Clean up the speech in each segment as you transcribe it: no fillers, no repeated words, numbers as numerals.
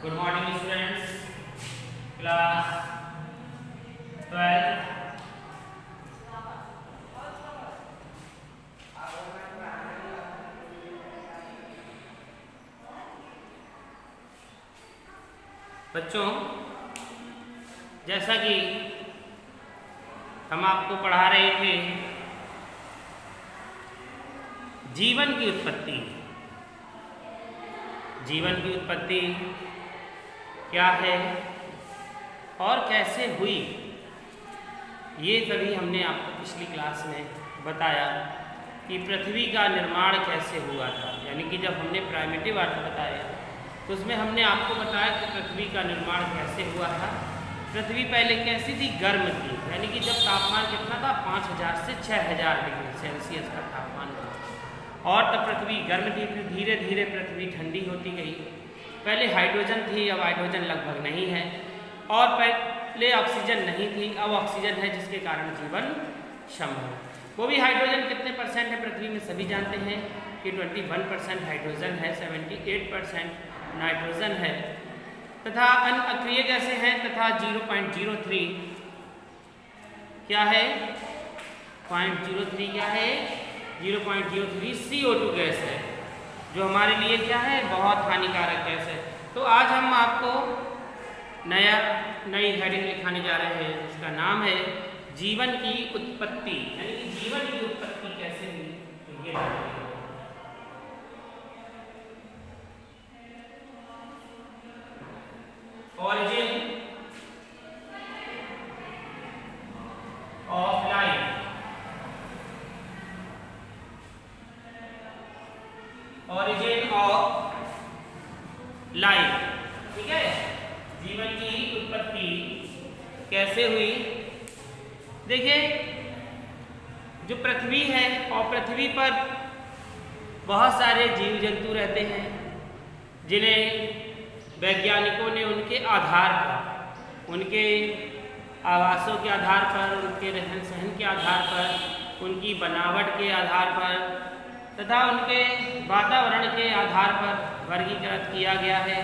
Good morning students, class 12। बच्चों, जैसा कि हम आपको पढ़ा रहे थे जीवन की उत्पत्ति। जीवन की उत्पत्ति क्या है और कैसे हुई, ये सभी हमने आपको पिछली क्लास में बताया कि पृथ्वी का निर्माण कैसे हुआ था। यानी कि जब हमने प्राइमेटिव आर्थ बताया तो उसमें हमने आपको बताया कि पृथ्वी का निर्माण कैसे हुआ था। पृथ्वी पहले कैसी थी? गर्म थी, यानी कि जब तापमान कितना था? 5000 से 6000 डिग्री सेल्सियस का तापमान था, और तब पृथ्वी गर्म थी। फिर धीरे धीरे पृथ्वी ठंडी होती गई। पहले हाइड्रोजन थी, अब हाइड्रोजन लगभग नहीं है, और पहले ऑक्सीजन नहीं थी, अब ऑक्सीजन है, जिसके कारण जीवन संभव है। वो भी हाइड्रोजन कितने परसेंट है पृथ्वी में? सभी जानते हैं कि 21% हाइड्रोजन है, 78% नाइट्रोजन है, तथा अन्य अक्रिय गैसें हैं, तथा 0.03 क्या है? 0.03 क्या है? 0.03 CO2 गैस है, जो हमारे लिए क्या है? बहुत हानिकारक गैस है। तो आज हम आपको नई हेडिंग लिखाने जा रहे हैं, जिसका नाम है जीवन की उत्पत्ति। यानी कि जीवन की उत्पत्ति कैसे हुई, तो ये origin of life। origin of life, ठीक है? जीवन की उत्पत्ति कैसे हुई? देखिए, जो पृथ्वी है और पृथ्वी पर बहुत सारे जीव जंतु रहते हैं, जिन्हें वैज्ञानिकों ने उनके आधार पर, उनके आवासों के आधार पर, उनके रहन सहन के आधार पर, उनकी बनावट के आधार पर, तथा उनके वातावरण के आधार पर वर्गीकृत किया गया है।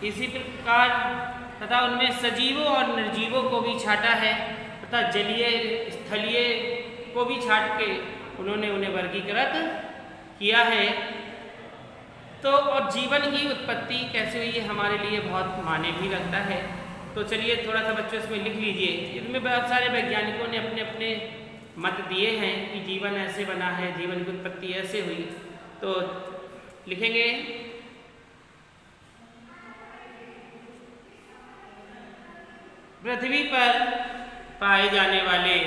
इसी प्रकार तथा उनमें सजीवों और निर्जीवों को भी छांटा है, तथा जलीय स्थलीय को भी छांट के उन्होंने उन्हें वर्गीकृत किया है। तो और जीवन की उत्पत्ति कैसे हुई, ये हमारे लिए बहुत मायने भी रखता है। तो चलिए थोड़ा सा बच्चों इसमें लिख लीजिए। इसमें बहुत सारे वैज्ञानिकों ने अपने अपने मत दिए हैं कि जीवन ऐसे बना है, जीवन की उत्पत्ति ऐसे हुई। तो लिखेंगे पृथ्वी पर पाए जाने वाले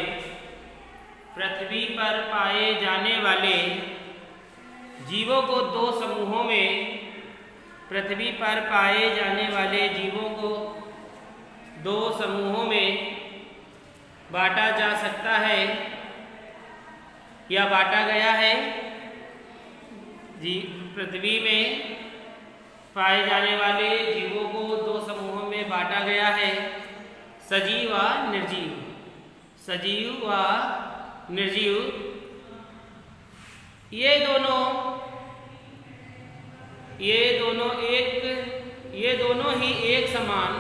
जीवों को दो समूहों में, पृथ्वी पर पाए जाने वाले जीवों को दो समूहों में बांटा जा सकता है या बांटा गया है। पृथ्वी में पाए जाने वाले जीवों को दो समूहों में बांटा गया है, सजीव व निर्जीव। सजीव व निर्जीव ये दोनों ही एक समान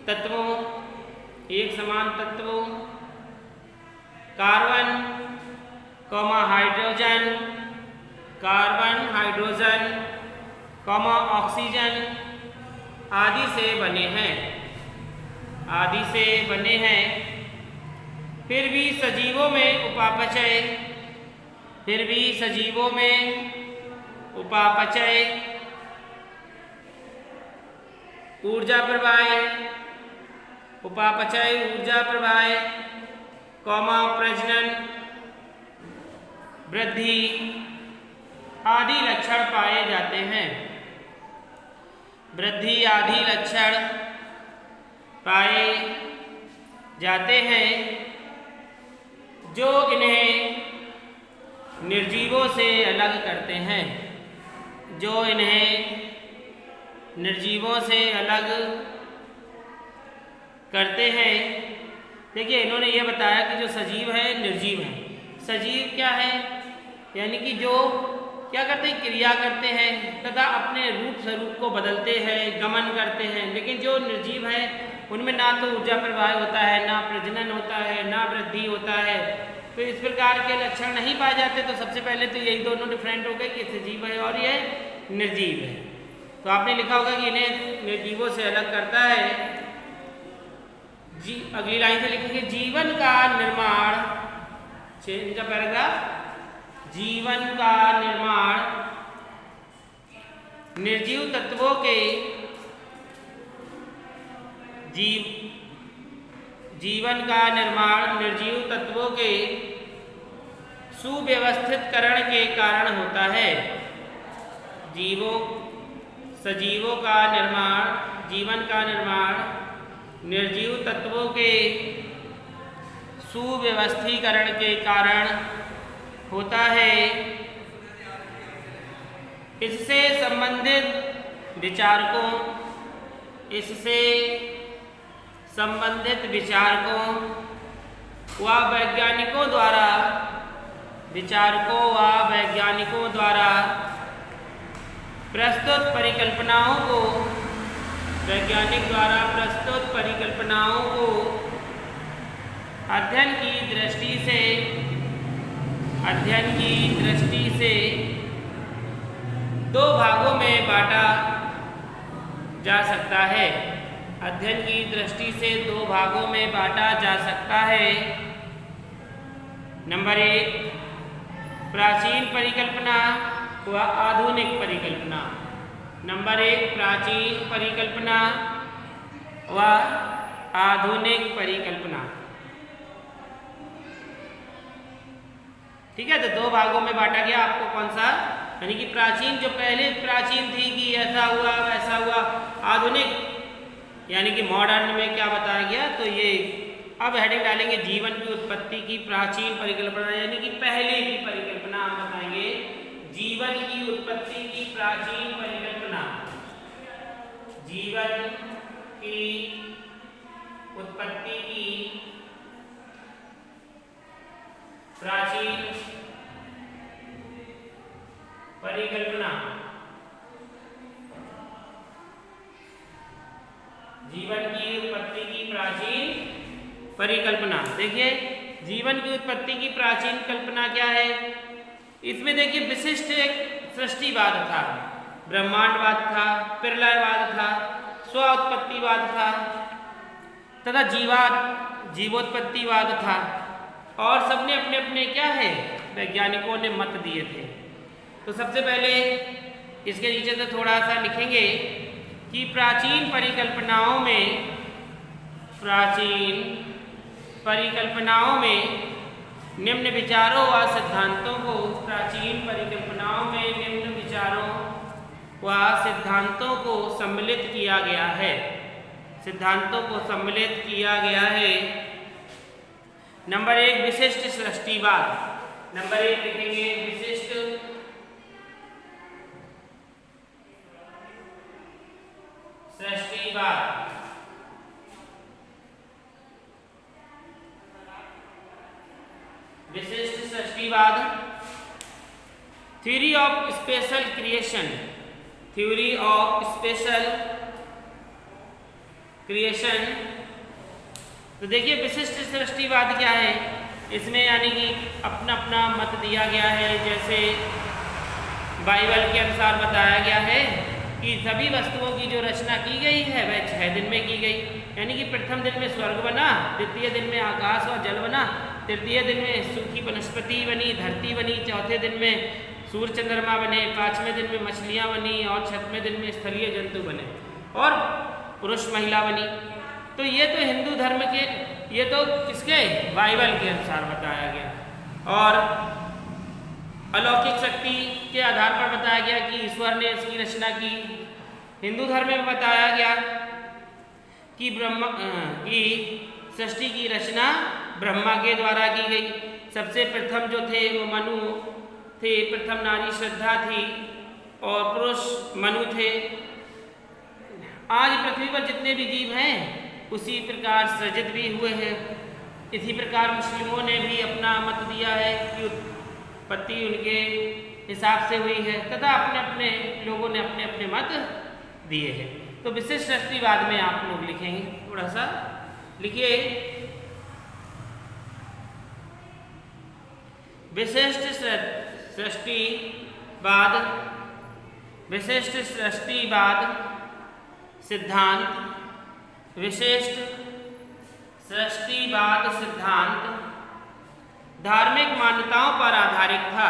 तत्वों कार्बन हाइड्रोजन ऑक्सीजन आदि से बने हैं। फिर भी सजीवों में उपापचय, ऊर्जा प्रवाह, प्रजनन, वृद्धि आदि लक्षण पाए जाते हैं। जो इन्हें निर्जीवों से अलग करते हैं, देखिए, इन्होंने ये बताया कि जो सजीव है निर्जीव है। सजीव क्या है? यानी कि जो क्या करते हैं, क्रिया करते हैं तथा अपने रूप स्वरूप को बदलते हैं, गमन करते हैं। लेकिन जो निर्जीव है उनमें ना तो ऊर्जा प्रवाह होता है, ना प्रजनन होता है, ना वृद्धि होता है। तो इस प्रकार के लक्षण नहीं पाए जाते। तो सबसे पहले तो यही दोनों डिफरेंट हो गए कि सजीव है और ये निर्जीव है। तो आपने लिखा होगा कि इन्हें निर्जीवों से अलग करता है। अगली लाइन से लिखेंगे जीवन का निर्माण, चेंज द पैराग्राफ। जीवन का निर्माण निर्जीव तत्वों के जीवन का निर्माण निर्जीव तत्वों के सुव्यवस्थितकरण के कारण होता है। सजीवों का निर्माण, जीवन का निर्माण निर्जीव तत्वों के सुव्यवस्थीकरण के कारण होता है। इससे संबंधित विचारकों व वैज्ञानिकों द्वारा प्रस्तुत परिकल्पनाओं को अध्ययन की दृष्टि से दो भागों में बांटा जा सकता है। अध्ययन की दृष्टि से दो भागों में बांटा जा सकता है। नंबर 1 प्राचीन परिकल्पना व आधुनिक परिकल्पना। नंबर 1 प्राचीन परिकल्पना व आधुनिक परिकल्पना। ठीक है, तो दो भागों में बांटा गया। आपको कौन सा, यानी कि प्राचीन, जो पहले प्राचीन थी कि ऐसा हुआ वैसा हुआ, आधुनिक यानी कि मॉडर्न में क्या बताया गया। तो ये अब हेडिंग डालेंगे जीवन की उत्पत्ति की प्राचीन परिकल्पना, यानी कि पहले की परिकल्पना हम बताएंगे। जीवन की उत्पत्ति की प्राचीन परिकल्पना, जीवन की उत्पत्ति की प्राचीन परिकल्पना, जीवन की उत्पत्ति की प्राचीन परिकल्पना। देखिए जीवन की उत्पत्ति की प्राचीन कल्पना क्या है। इसमें देखिए विशिष्ट एक सृष्टिवाद था, ब्रह्मांडवाद था, प्रलयवाद था, स्वउत्पत्तिवाद था तथा जीवोत्पत्तिवाद था। और सबने अपने अपने क्या है, वैज्ञानिकों ने मत दिए थे। तो सबसे पहले इसके नीचे से थोड़ा सा लिखेंगे कि प्राचीन परिकल्पनाओं में निम्न विचारों व सिद्धांतों को सम्मिलित किया गया है। नंबर 1 विशिष्ट सृष्टिवाद। नंबर 1 लिखेंगे विशिष्ट सृष्टिवाद। विशिष्ट सृष्टिवाद, थ्योरी ऑफ स्पेशल क्रिएशन। तो देखिए विशिष्ट सृष्टिवाद क्या है, इसमें यानी कि अपना अपना मत दिया गया है। जैसे बाइबल के अनुसार बताया गया है कि सभी वस्तुओं की जो रचना की गई है वह 6 दिन में की गई, यानी कि प्रथम दिन में स्वर्ग बना, द्वितीय दिन में आकाश और जल बना, तृतीय दिन में सूखी वनस्पति बनी, धरती बनी, चौथे दिन में सूर्य चंद्रमा बने, 5वें दिन में मछलियाँ बनी और 6वें दिन में स्थलीय जंतु बने और पुरुष महिला बनी। तो ये तो हिंदू धर्म के, ये तो किसके, बाइबल के अनुसार बताया गया। और अलौकिक शक्ति के आधार पर बताया गया कि ईश्वर ने इसकी रचना की। हिंदू धर्म में बताया गया कि सृष्टि की रचना ब्रह्मा के द्वारा की गई। सबसे प्रथम जो थे वो मनु थे, प्रथम नारी श्रद्धा थी और पुरुष मनु थे। आज पृथ्वी पर जितने भी जीव हैं उसी प्रकार सृजित भी हुए हैं। इसी प्रकार मुस्लिमों ने भी अपना मत दिया है कि उत्पत्ति उनके हिसाब से हुई है तथा अपने अपने लोगों ने अपने अपने मत दिए हैं। तो विशिष्ट सृष्टिवाद में आप लोग लिखेंगे, थोड़ा सा लिखिए। विशिष्ट सृष्टिवाद, विशिष्ट सृष्टिवाद सिद्धांत, विशिष्ट सृष्टिवाद सिद्धांत धार्मिक मान्यताओं पर आधारित था।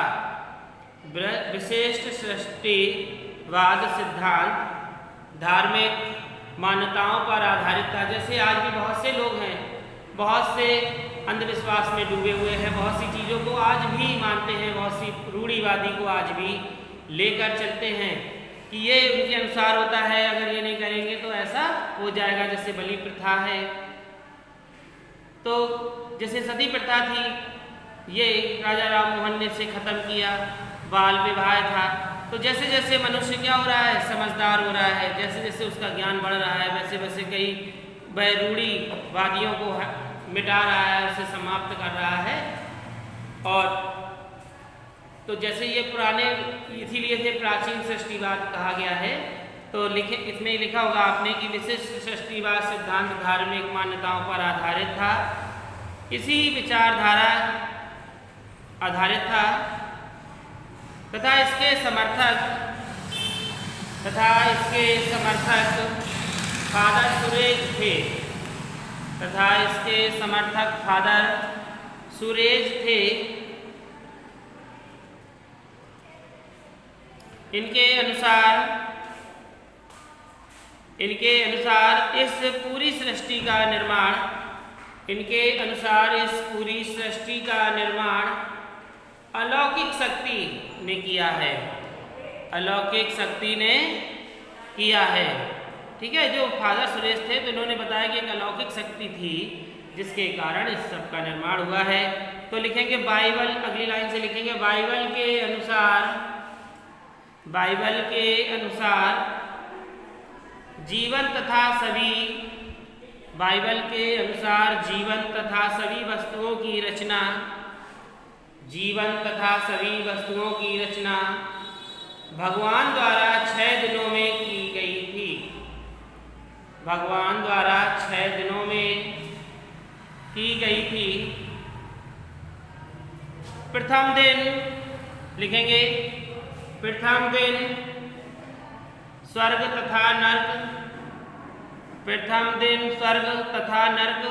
विशिष्ट सृष्टिवाद सिद्धांत धार्मिक मान्यताओं पर आधारित था। जैसे आज भी बहुत से लोग हैं, बहुत से अंधविश्वास में डूबे हुए हैं, बहुत सी चीज़ों को आज भी मानते हैं, बहुत सी रूढ़िवादी को आज भी लेकर चलते हैं कि ये उनके अनुसार होता है, अगर ये नहीं करेंगे तो ऐसा हो जाएगा। जैसे बलि प्रथा है, तो जैसे सती प्रथा थी, ये राजा राम मोहन ने इसे खत्म किया, बाल विवाह था। तो जैसे जैसे मनुष्य क्या हो रहा है, समझदार हो रहा है, जैसे जैसे उसका ज्ञान बढ़ रहा है, वैसे वैसे कई रूढ़िवादियों को मिटा रहा है, उसे समाप्त कर रहा है। और तो जैसे ये पुराने, इसीलिए से प्राचीन सृष्टिवाद कहा गया है। तो लिखे, इसमें लिखा होगा आपने कि विशिष्ट सृष्टिवाद सिद्धांत धार्मिक मान्यताओं पर आधारित था, इसी विचारधारा आधारित था तथा इसके समर्थक फादर सुरेश थे, तथा इसके समर्थक फादर सुरेश थे। इनके अनुसार इस पूरी सृष्टि का निर्माण अलौकिक शक्ति ने किया है, अलौकिक शक्ति ने किया है। ठीक है, जो फादर सुरेश थे तो इन्होंने बताया कि एक अलौकिक शक्ति थी जिसके कारण इस सब का निर्माण हुआ है। तो लिखेंगे बाइबल, अगली लाइन से लिखेंगे बाइबल के अनुसार जीवन तथा सभी वस्तुओं की रचना भगवान द्वारा 6 दिनों में की गई थी। भगवान द्वारा 6 दिनों में की गई थी। प्रथम दिन लिखेंगे, प्रथम दिन स्वर्ग तथा नर्क,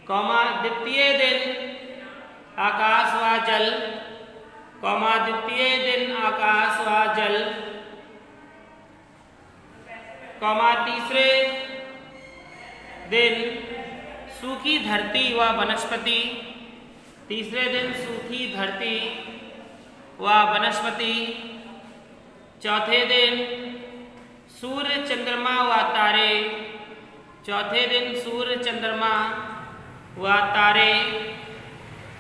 कौमा द्वितीय दिन आकाश व जल, तीसरे दिन सूखी धरती व वनस्पति, चौथे दिन सूर्य चंद्रमा व तारे,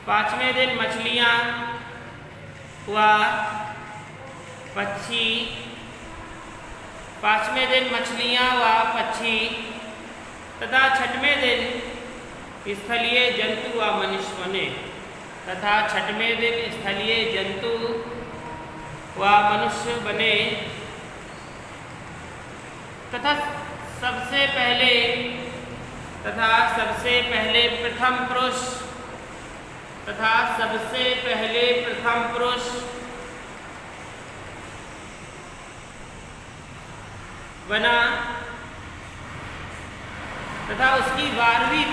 पांचवें दिन मछलियाँ व पक्षी, तथा छठवें दिन स्थलीय जंतु व मनुष्य बने, तथा सबसे पहले प्रथम पुरुष बना तथा उसकी 12वीं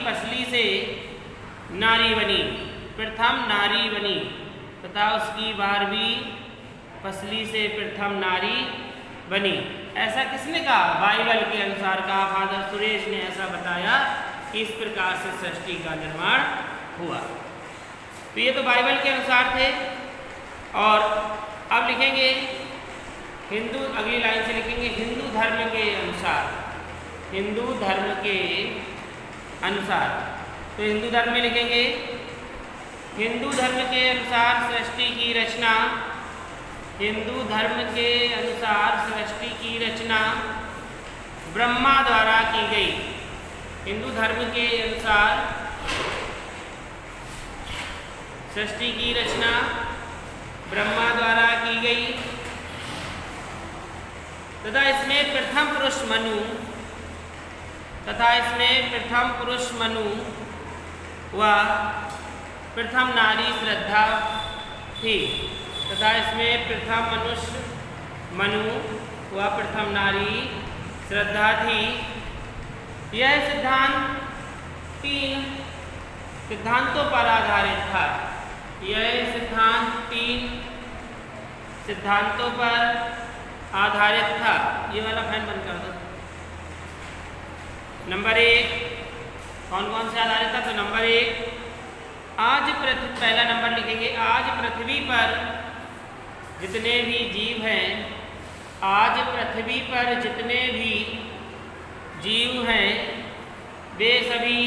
पसली से नारी बनी, प्रथम नारी बनी तथा उसकी 12वीं पसली से प्रथम नारी बनी। ऐसा किसने कहा? बाइबल के अनुसार कहा, फादर सुरेश ने ऐसा बताया कि इस प्रकार से सृष्टि का निर्माण हुआ। तो ये तो बाइबल के अनुसार थे। और अब लिखेंगे हिंदू, अगली लाइन से लिखेंगे हिंदू धर्म के अनुसार। तो हिंदू धर्म में लिखेंगे हिंदू धर्म के अनुसार सृष्टि की रचना ब्रह्मा द्वारा की गई। हिंदू धर्म के अनुसार सृष्टि की रचना ब्रह्मा द्वारा की गई तथा इसमें प्रथम पुरुष मनु व प्रथम नारी श्रद्धा थी तथा इसमें प्रथम मनुष्य मनु व प्रथम नारी श्रद्धा थी। यह सिद्धांत 3 सिद्धांतों पर आधारित था। यह सिद्धांत 3 सिद्धांतों पर आधारित था। ये वाला फैन बंद कर दो। नंबर 1 कौन कौन से आधारित था? तो नंबर 1 पहला नंबर लिखेंगे, आज पृथ्वी पर जितने भी जीव हैं, आज पृथ्वी पर जितने भी जीव हैं वे सभी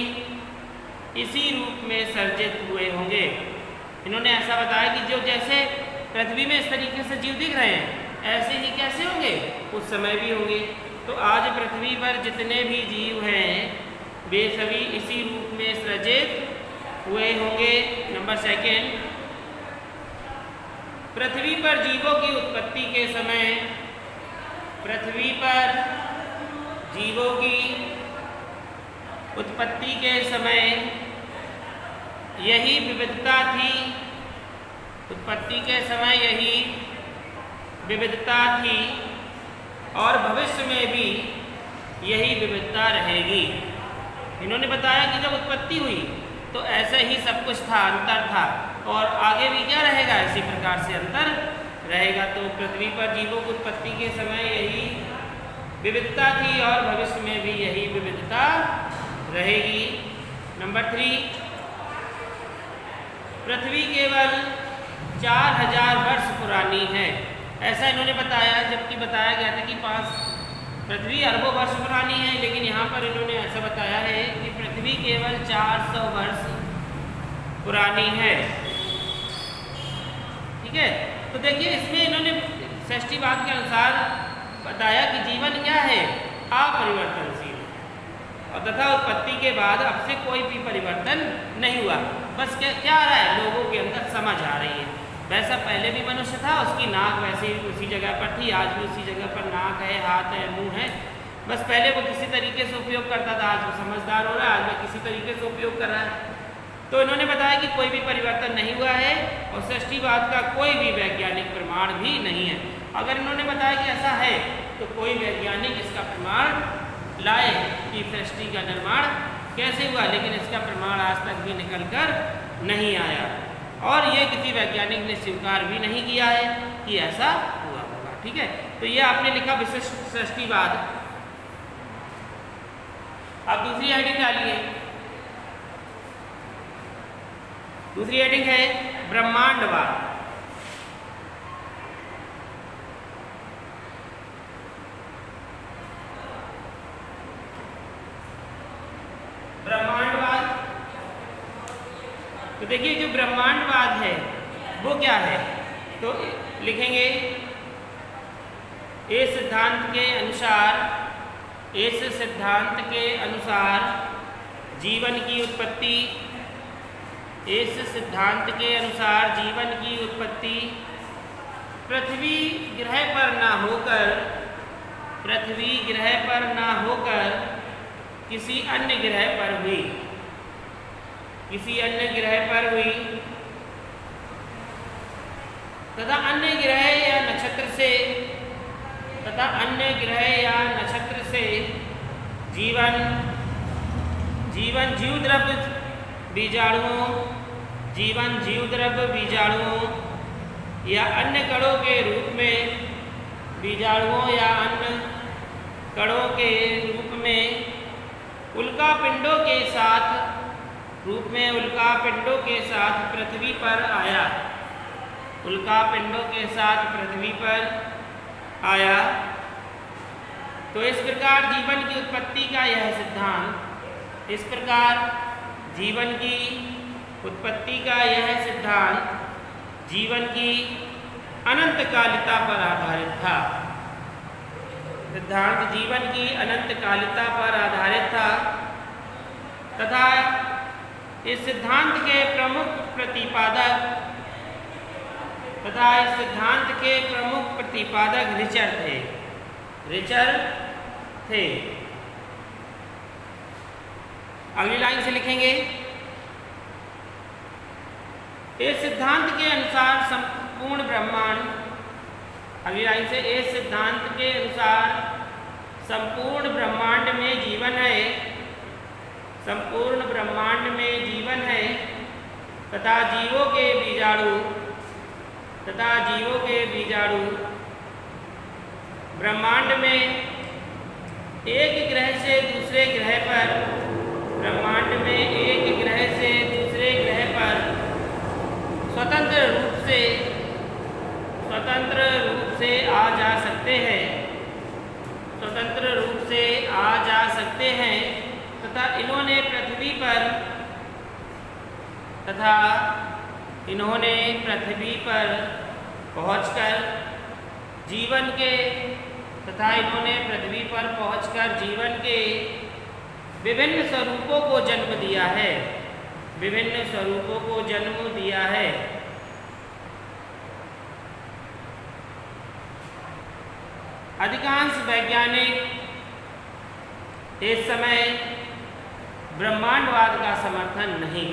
इसी रूप में सर्जित हुए होंगे। इन्होंने ऐसा बताया कि जो जैसे पृथ्वी में इस तरीके से जीव दिख रहे हैं ऐसे ही कैसे होंगे, उस समय भी होंगे। तो आज पृथ्वी पर जितने भी जीव हैं वे सभी इसी रूप में सृजित हुए होंगे। नंबर 2 पृथ्वी पर जीवों की उत्पत्ति के समय, पृथ्वी पर जीवों की उत्पत्ति के समय यही विविधता थी। उत्पत्ति के समय यही विविधता थी और भविष्य में भी यही विविधता रहेगी। इन्होंने बताया कि जब उत्पत्ति हुई तो ऐसे ही सब कुछ था, अंतर था और आगे भी क्या रहेगा, इसी प्रकार से अंतर रहेगा। तो पृथ्वी पर जीवों की उत्पत्ति के समय यही विविधता थी और भविष्य में भी यही विविधता रहेगी। नंबर 3 पृथ्वी केवल 4000 वर्ष पुरानी है, ऐसा इन्होंने बताया। जबकि बताया गया था कि पृथ्वी अरबों वर्ष पुरानी है, लेकिन यहाँ पर इन्होंने ऐसा बताया है कि पृथ्वी केवल 400 वर्ष पुरानी है। ठीक है, तो देखिए इसमें इन्होंने सृष्टिवाद के अनुसार बताया कि जीवन क्या है, अपरिवर्तनशील और तथा उत्पत्ति के बाद अब से कोई भी परिवर्तन नहीं हुआ। बस क्या आ रहा है, लोगों के अंदर समझ आ रही है। वैसा पहले भी मनुष्य था, उसकी नाक वैसे ही उसी जगह पर थी, आज भी उसी जगह पर नाक है, हाथ है, मुंह है। बस पहले वो किसी तरीके से उपयोग करता था, आज वो समझदार हो रहा है, आज वो किसी तरीके से उपयोग कर रहा है। तो इन्होंने बताया कि कोई भी परिवर्तन नहीं हुआ है और सृष्टिवाद का कोई भी वैज्ञानिक प्रमाण भी नहीं है। अगर इन्होंने बताया कि ऐसा है तो कोई वैज्ञानिक इसका प्रमाण लाए कि सृष्टि का निर्माण कैसे हुआ, लेकिन इसका प्रमाण आज तक भी निकल कर नहीं आया और ये किसी वैज्ञानिक ने स्वीकार भी नहीं किया है कि ऐसा हुआ होगा। ठीक है, तो ये आपने लिखा विशिष्ट सृष्टिवाद। अब दूसरी हेडिंग डालिए। दूसरी हेडिंग है ब्रह्मांडवाद। ब्रह्मांडवाद, तो देखिए जो ब्रह्मांडवाद है वो क्या है, तो लिखेंगे इस सिद्धांत के अनुसार जीवन की उत्पत्ति, इस सिद्धांत के अनुसार जीवन की उत्पत्ति पृथ्वी ग्रह पर ना होकर किसी अन्य ग्रह पर हुई, किसी अन्य ग्रह पर हुई तथा अन्य ग्रह या नक्षत्र से जीवन जीवद्रव्य बीजाणुओं या अन्य कणों के रूप में उल्का पिंडों के साथ पृथ्वी पर आया। तो इस प्रकार जीवन की उत्पत्ति का यह सिद्धांत, जीवन की उत्पत्ति का यह सिद्धांत जीवन की अनंत कालिकता पर आधारित था। सिद्धांत जीवन की अनंत कालिकता पर आधारित था तथा इस सिद्धांत के प्रमुख प्रतिपादक रिचर थे। अगली लाइन से लिखेंगे, इस सिद्धांत के अनुसार संपूर्ण ब्रह्मांड, अगली लाइन से, इस सिद्धांत के अनुसार संपूर्ण ब्रह्मांड में जीवन है, संपूर्ण ब्रह्मांड में जीवन है तथा जीवों के बीजाणु ब्रह्मांड में एक ग्रह से दूसरे ग्रह पर स्वतंत्र रूप से आ जा सकते हैं तथा इन्होंने पृथ्वी पर पहुंचकर जीवन के विभिन्न स्वरूपों को जन्म दिया है। अधिकांश वैज्ञानिक इस समय ब्रह्मांडवाद का समर्थन नहीं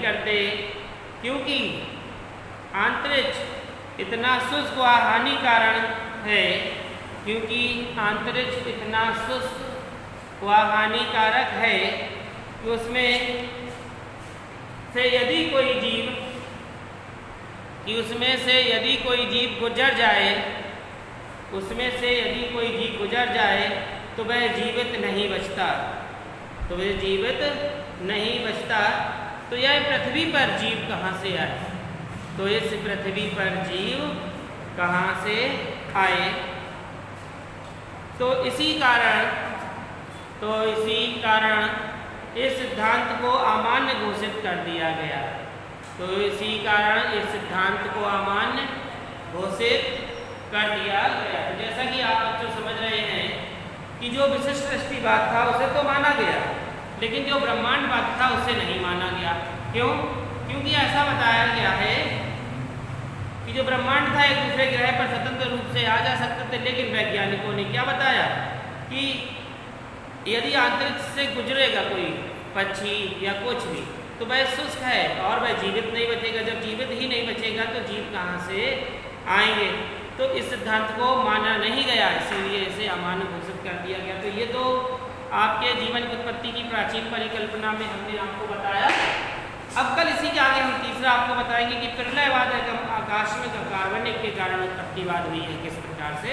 करते क्योंकि अंतरिक्ष इतना शुष्क व हानिकारक है कि उसमें से यदि कोई जीव गुजर जाए तो वह जीवित नहीं बचता। तो यह पृथ्वी पर जीव कहाँ से आए? तो इस पृथ्वी पर जीव कहाँ से आए? तो इसी कारण इस सिद्धांत को अमान्य घोषित कर दिया गया। तो जैसा कि आप बच्चों समझ रहे हैं कि जो विशिष्ट दृष्टिवाद था उसे तो माना गया, लेकिन जो ब्रह्मांडवाद था उसे नहीं माना गया। क्यों? क्योंकि ऐसा बताया गया है कि जो ब्रह्मांड था एक दूसरे ग्रह पर स्वतंत्र रूप से आ जा सकते थे, लेकिन वैज्ञानिकों ने क्या बताया कि यदि अंतरिक्ष से गुजरेगा कोई पक्षी या कुछ भी तो वह शुष्क है और वह जीवित नहीं बचेगा। जब जीवित ही नहीं बचेगा तो जीव कहाँ से आएंगे? तो इस सिद्धांत को माना नहीं गया, इसीलिए इसे अमान्य घोषित कर दिया गया। तो ये तो आपके जीवन की उत्पत्ति की प्राचीन परिकल्पना में हमने आपको बताया। अब कल इसी के आगे हम तीसरा आपको बताएंगे कि प्रलयवाद है, आकाश में कार्बनिक के कारण उत्पत्तिवाद हुई है किस प्रकार से।